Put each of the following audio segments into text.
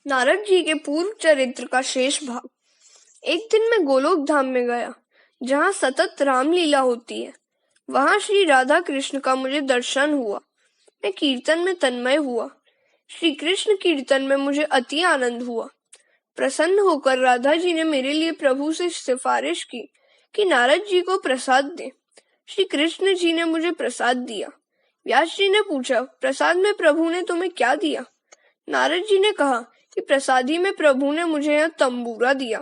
नारद जी के पूर्व चरित्र का शेष भाग। एक दिन मैं गोलोक धाम में गया, जहाँ सतत रामलीला होती है। वहां श्री राधा कृष्ण का मुझे दर्शन हुआ। मैं कीर्तन में तन्मय हुआ। श्री कृष्ण कीर्तन में मुझे अति आनंद हुआ। प्रसन्न होकर राधा जी ने मेरे लिए प्रभु से सिफारिश की कि नारद जी को प्रसाद दे। श्री कृष्ण जी ने मुझे प्रसाद दिया। व्यास जी ने पूछा, प्रसाद में प्रभु ने तुम्हें क्या दिया? नारद जी ने कहा कि प्रसादी में प्रभु ने मुझे यह तंबूरा दिया।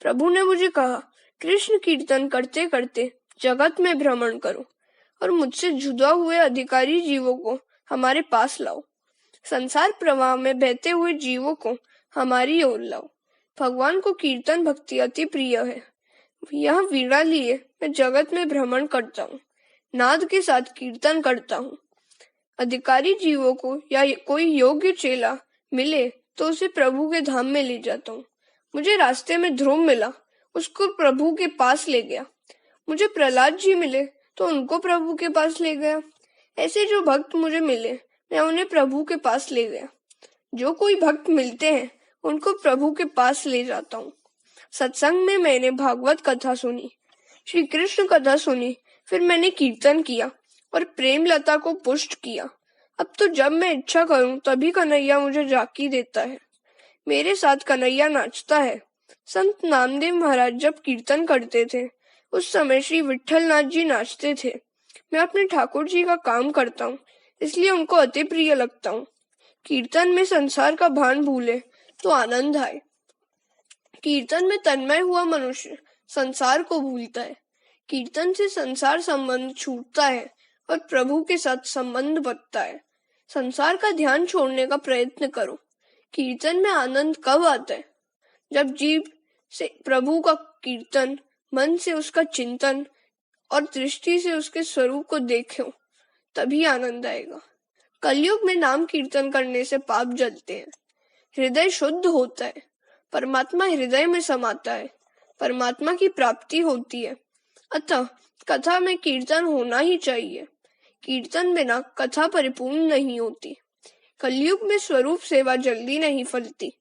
प्रभु ने मुझे कहा, कृष्ण कीर्तन करते करते जगत में भ्रमण करो और मुझसे जुदा हुए अधिकारी जीवों को हमारे पास लाओ। संसार प्रवाह में बहते हुए जीवों को हमारी ओर लाओ। भगवान को कीर्तन भक्ति अति प्रिय है। यह वीणा लिए मैं जगत में भ्रमण करता हूँ, नाद के साथ कीर्तन करता हूँ। अधिकारी जीवों को या कोई योग्य चेला मिले तो उसे प्रभु के धाम में ले जाता हूँ। मुझे रास्ते में ध्रुव मिला, उसको प्रभु के पास ले गया। मुझे प्रहलाद जी मिले तो उनको प्रभु के पास ले गया। ऐसे जो भक्त मुझे मिले, मैं उन्हें प्रभु के पास ले गया। जो कोई भक्त मिलते हैं, उनको प्रभु के पास ले जाता हूँ। सत्संग में मैंने भागवत कथा सुनी, श्री कृष्ण कथा सुनी, फिर मैंने कीर्तन किया और प्रेम लता को पुष्ट किया। अब तो जब मैं इच्छा करूं तभी कन्हैया मुझे जाकी देता है। मेरे साथ कन्हैया नाचता है। संत नामदेव महाराज जब कीर्तन करते थे, उस समय श्री विट्ठलनाथ जी नाचते थे। मैं अपने ठाकुर जी का काम करता हूँ, इसलिए उनको अति प्रिय लगता हूँ। कीर्तन में संसार का भान भूले तो आनंद आए। कीर्तन में तन्मय हुआ मनुष्य संसार को भूलता है। कीर्तन से संसार संबंध छूटता है और प्रभु के साथ संबंध बढ़ता है। संसार का ध्यान छोड़ने का प्रयत्न करो। कीर्तन में आनंद कब आता है? जब जीभ से प्रभु का कीर्तन, मन से उसका चिंतन और दृष्टि से उसके स्वरूप को देखो, तभी आनंद आएगा। कलयुग में नाम कीर्तन करने से पाप जलते हैं, हृदय शुद्ध होता है, परमात्मा हृदय में समाता है, परमात्मा की प्राप्ति होती है। अतः कथा में कीर्तन होना ही चाहिए। कीर्तन बिना कथा परिपूर्ण नहीं होती। कलयुग में स्वरूप सेवा जल्दी नहीं फलती,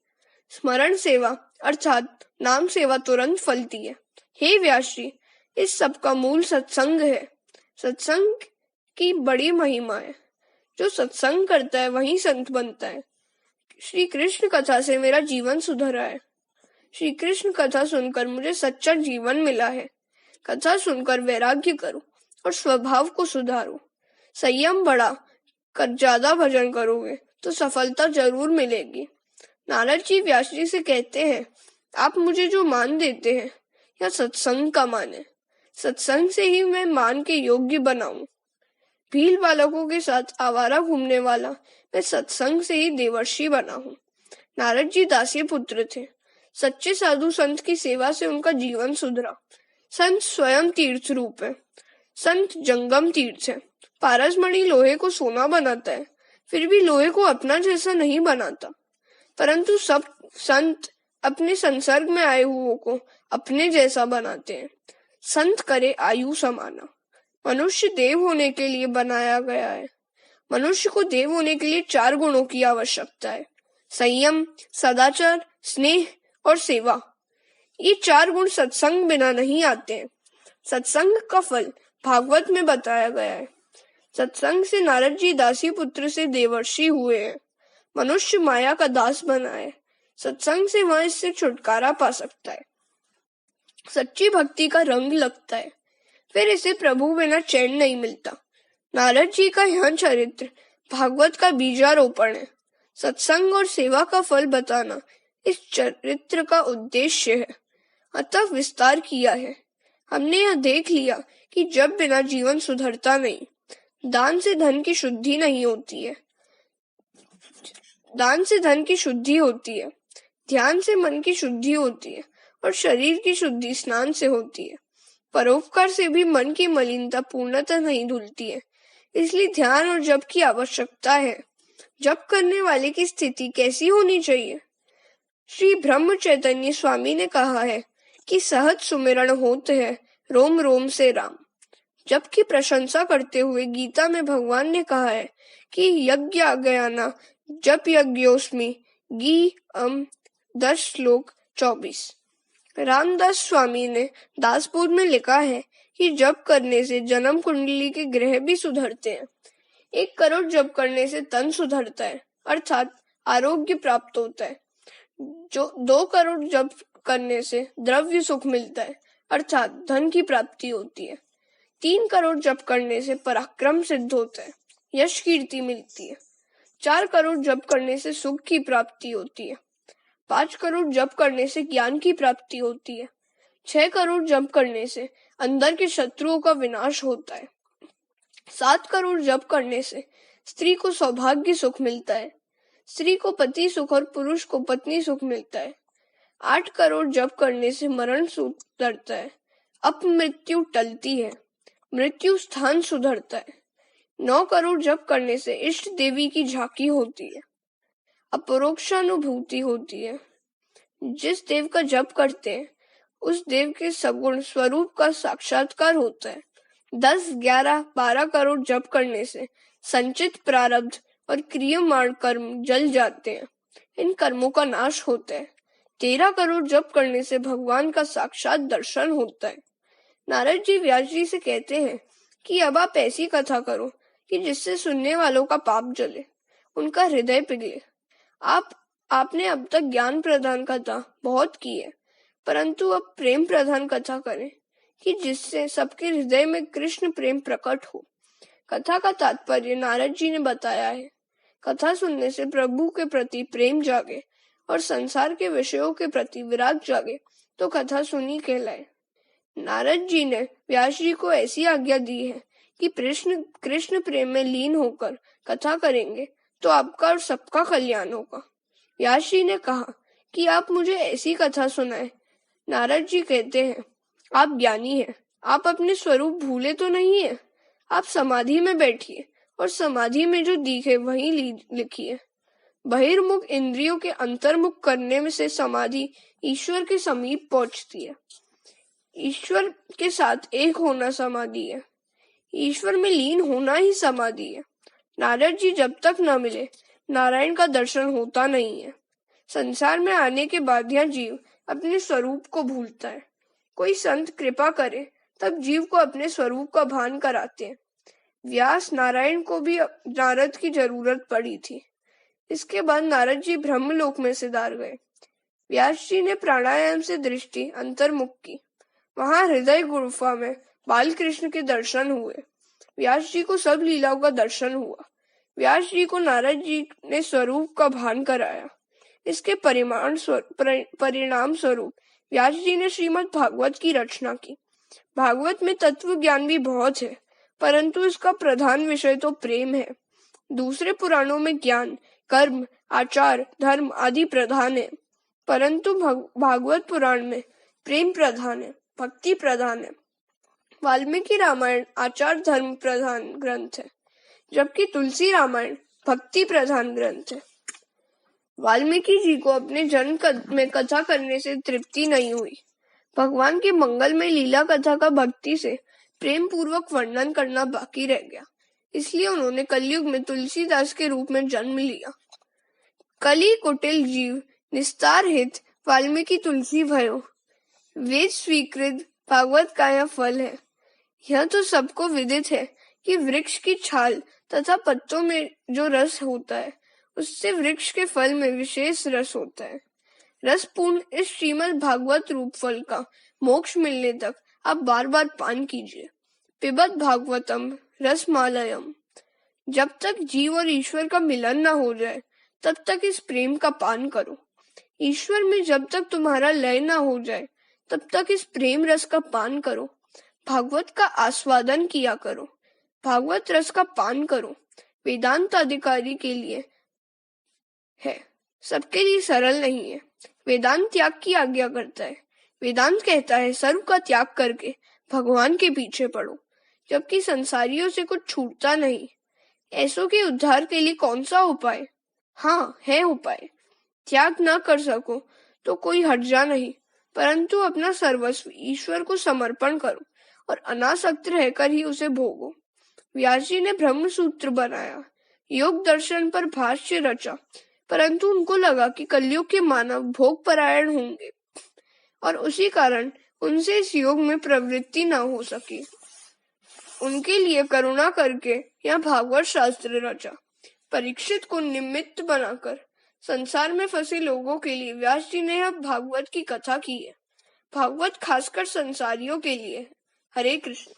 स्मरण सेवा अर्थात नाम सेवा तुरंत फलती है। हे व्यास जी, इस सब का मूल सत्संग है। सत्संग की बड़ी महिमा है। जो सत्संग करता है वही संत बनता है। श्री कृष्ण कथा से मेरा जीवन सुधरा है। श्री कृष्ण कथा सुनकर मुझे सच्चा जीवन मिला है। कथा सुनकर वैराग्य करो और स्वभाव को सुधारो। संयम बढ़ा कर ज्यादा भजन करोगे तो सफलता जरूर मिलेगी। नारद जी व्यास जी से कहते हैं, आप मुझे जो मान देते हैं, यह सत्संग का मान है। सत्संग से ही मैं मान के योग्य बनाऊं। भील बालकों के साथ आवारा घूमने वाला मैं सत्संग से ही देवर्षि बना हूँ। नारद जी दासी पुत्र थे। सच्चे साधु संत की सेवा से उनका जीवन सुधरा। संत स्वयं तीर्थ रूप है। संत जंगम तीर्थ है। पारसमणि लोहे को सोना बनाता है, फिर भी लोहे को अपना जैसा नहीं बनाता। परंतु सब संत अपने संसर्ग में आए हुओं को अपने जैसा बनाते हैं। संत करे आयु समाना। मनुष्य देव होने के लिए बनाया गया है। मनुष्य को देव होने के लिए 4 गुणों की आवश्यकता है: संयम, सदाचार, स्नेह और सेवा। ये 4 गुण सत्संग बिना नहीं आते हैं। सत्संग का फल भागवत में बताया गया है। सत्संग से नारद जी दासी पुत्र से देवर्षि हुए हैं। मनुष्य माया का दास बना है। सत्संग से वह इससे छुटकारा पा सकता है। सच्ची भक्ति का रंग लगता है, फिर इसे प्रभु बिना चैन नहीं मिलता। नारद जी का यह चरित्र भागवत का बीजारोपण है। सत्संग और सेवा का फल बताना इस चरित्र का उद्देश्य है, अतः विस्तार किया है। हमने यह देख लिया कि जब बिना जीवन सुधरता नहीं। दान से धन की शुद्धि नहीं होती है, दान से धन की शुद्धि होती है। ध्यान से मन की शुद्धि होती है और शरीर की शुद्धि स्नान से होती है। परोपकार से भी मन की मलिनता पूर्णतः नहीं धुलती है, इसलिए ध्यान और जप की आवश्यकता है। जप करने वाले की स्थिति कैसी होनी चाहिए? श्री ब्रह्म चैतन्य स्वामी ने कहा है कि सहज सुमिरण होते हैं रोम रोम से राम। जप की प्रशंसा करते हुए गीता में भगवान ने कहा है कि यज्ञ ज्ञाना जप यज्ञोस्मि गी 10 श्लोक 24। रामदास स्वामी ने दासबोध में लिखा है कि जप करने से जन्म कुंडली के ग्रह भी सुधरते हैं। 1 करोड़ जप करने से तन सुधरता है, अर्थात आरोग्य प्राप्त होता है। जो 2 करोड़ जप करने से द्रव्य सुख मिलता है, अर्थात धन की प्राप्ति होती है। 3 करोड़ जप करने से पराक्रम सिद्ध होता है, यश कीर्ति मिलती है। 4 करोड़ जप करने से सुख की प्राप्ति होती है। 5 करोड़ जप करने से ज्ञान की प्राप्ति होती है। 6 करोड़ जप करने से अंदर के शत्रुओं का विनाश होता है। 7 करोड़ जप करने से स्त्री को सौभाग्य सुख मिलता है। स्त्री को पति सुख और पुरुष को पत्नी सुख मिलता है। 8 करोड़ जप करने से मरण सुधरता है, अपमृत्यु टलती है, मृत्यु स्थान सुधरता है। 9 करोड़ जप करने से इष्ट देवी की झांकी होती है, अपरोक्षानुभूति होती है। जिस देव का जप करते हैं उस देव के सगुण स्वरूप का साक्षात्कार होता है। 10, 11, 12 करोड़ जप करने से संचित प्रारब्ध और क्रियमाण कर्म जल जाते हैं, इन कर्मों का नाश होता है। 13 करोड़ जप करने से भगवान का साक्षात दर्शन होता है। नारद जी व्यास जी से कहते हैं कि अब आप ऐसी कथा करो कि जिससे सुनने वालों का पाप जले, उनका हृदय पिघले। आपने अब तक ज्ञान प्रदान कथा बहुत की है, परंतु अब प्रेम प्रधान कथा करें कि जिससे सबके हृदय में कृष्ण प्रेम प्रकट हो। कथा का तात्पर्य नारद जी ने बताया है। कथा सुनने से प्रभु के प्रति प्रेम जागे और संसार के विषयों के प्रति विराग जागे तो कथा सुनी कहलाए। नारद जी ने व्यास जी को ऐसी आज्ञा दी है कि कृष्ण प्रेम में लीन होकर कथा करेंगे तो आपका और सबका कल्याण होगा। व्यास जी ने कहा कि आप मुझे ऐसी कथा सुनाए। नारद जी कहते हैं, आप ज्ञानी हैं, आप अपने स्वरूप भूले तो नहीं है। आप समाधि में बैठिए और समाधि में जो दिखे वही लिखिए। बहिर्मुख इंद्रियों के अंतर्मुख करने में से समाधि ईश्वर के समीप पहुंचती है। ईश्वर के साथ एक होना समाधि है। ईश्वर में लीन होना ही समाधि है। नारद जी जब तक न मिले नारायण का दर्शन होता नहीं है। संसार में आने के बाद यह जीव अपने स्वरूप को भूलता है। कोई संत कृपा करे तब जीव को अपने स्वरूप का भान कराते हैं। व्यास नारायण को भी नारद की जरूरत पड़ी थी। इसके बाद नारद जी ब्रह्मलोक में सिधार गए। व्यास जी ने प्राणायाम से दृष्टि अंतर्मुख की। वहां हृदय गुफा में बाल कृष्ण के दर्शन हुए। व्यास जी को सब लीलाओं का दर्शन हुआ। व्यास जी को नारद जी ने स्वरूप का भान कराया। इसके परिणाम स्वरूप व्यास जी ने श्रीमद् भागवत की रचना की। भागवत में तत्व ज्ञान भी बहुत है, परंतु इसका प्रधान विषय तो प्रेम है। दूसरे पुराणों में ज्ञान, कर्म, आचार, धर्म आदि प्रधान है, परंतु भागवत पुराण में प्रेम प्रधान है, भक्ति प्रधान है। वाल्मीकि रामायण आचार धर्म प्रधान ग्रंथ है, जबकि तुलसी रामायण भक्ति प्रधान ग्रंथ है। वाल्मीकि जी को अपने जन्म में कथा करने से तृप्ति नहीं हुई। भगवान के मंगल में लीला कथा का भक्ति से प्रेम पूर्वक वर्णन करना बाकी रह गया, इसलिए उन्होंने कलयुग में तुलसीदास के रूप में जन्म लिया। कली कुटिल जीव निस्तार हित वाल्मीकि तुलसी भयो, वेद स्वीकृत भागवत का यह फल है। यह तो सबको विदित है कि वृक्ष की छाल तथा पत्तों में जो रस होता है उससे वृक्ष के फल में विशेष रस होता है। रसपूर्ण इस श्रीमद् भागवत रूप फल का मोक्ष मिलने तक आप बार बार पान कीजिए। पिबत भागवतम रसमालयम। जब तक जीव और ईश्वर का मिलन न हो जाए तब तक इस प्रेम का पान करो। ईश्वर में जब तक तुम्हारा लय न हो जाए तब तक इस प्रेम रस का पान करो। भागवत का आस्वादन किया करो, भागवत रस का पान करो। वेदांत अधिकारी के लिए है, सबके लिए सरल नहीं है। वेदांत त्याग की आज्ञा करता है। वेदांत कहता है सर्व का त्याग करके भगवान के पीछे पड़ो, जबकि संसारियों से कुछ छूटता नहीं। ऐसों के उद्धार के लिए कौन सा उपाय? हाँ, है उपाय। त्याग न कर सको तो कोई हर्जा नहीं, परंतु अपना सर्वस्व ईश्वर को समर्पण करो और अनासक्त रहकर ही उसे भोगो। व्यास जी ने ब्रह्म सूत्र बनाया, योग दर्शन पर भाष्य रचा, परंतु उनको लगा कि कलयुग के मानव भोग परायण होंगे और उसी कारण उनसे इस योग में प्रवृत्ति न हो सकी। उनके लिए करुणा करके यह भागवत शास्त्र रचा। परीक्षित को निमित्त बनाकर संसार में फंसे लोगों के लिए व्यास जी ने यह भागवत की कथा की है। भागवत खासकर संसारियों के लिए है। हरे कृष्ण।